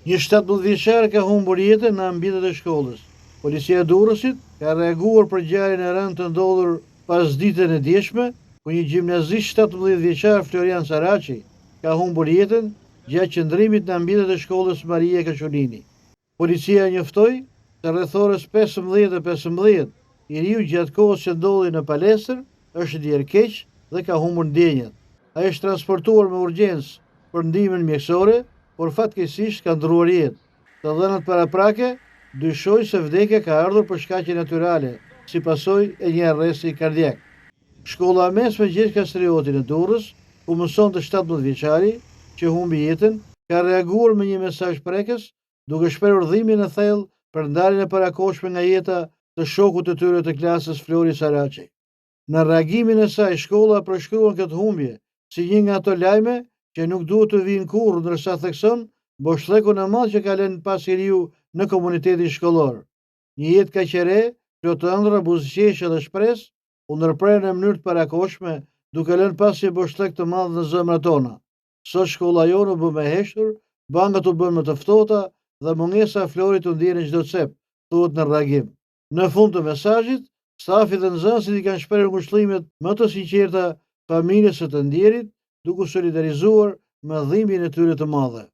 Një 17 vjeçar ka humbur jetën në ambientet e shkollës. Policia e Durrësit ka reaguar për ngjarjen e rëndë të ndodhur pas ditën e djeshme, ku një gjimnazist 17 vjeçar Florian Saraçi ka humbur jetën gjatë qëndrimit në ambientet e shkollës Maria Kashulini. Policia njoftoi se rreth orës 15:15 i riu gjatë kohës që ndodhi në palestër është djerë keq dhe ka humbur ndjenjat. Ai është transportuar me urgjencë për ndihmën mjekësore, por fatkeqësisht ka ndruar jetë. Të dhënat paraprake dyshojnë se vdekja ka ardhur për shkaqe natyrale, si pasojë e një arresti kardiak. Shkolla e mesme Gjergj Kastrioti në Durrës, ku mësonte 17 vjeçari që humbi jetën, ka reaguar me një mesazh prekës, duke shprehur dhimbjen e thellë për ndarjen e parakohshme nga jeta të shokut të tyre të klasës Flori Saraçi. Në reagimin e saj, shkolla përshkruan këtë humbje si një nga ato lajme që nuk duhet të vinë kurrë, ndërsa thekson boshllëkun e madh që ka lënë pas i riu në komunitetin shkollor. Një jetë kaq e re, plot ëndra, buzëqeshje dhe shpresë, u ndërprer në mënyrë të parakohshme, duke lënë pas një boshllëk të madh në zemrat tona. Sot shkolla jonë u bë më heshtur, bangat u bën më të ftohta dhe mungesa e Florit u ndjen në çdo cep, thuhet në reagim. Në fund të mesazhit, stafi dhe nxënësit i kanë shprehur ngushëllimet më të sinqerta familjes së të ndjerit, duke solidarizuar me dhimbjen e tyre të madhe.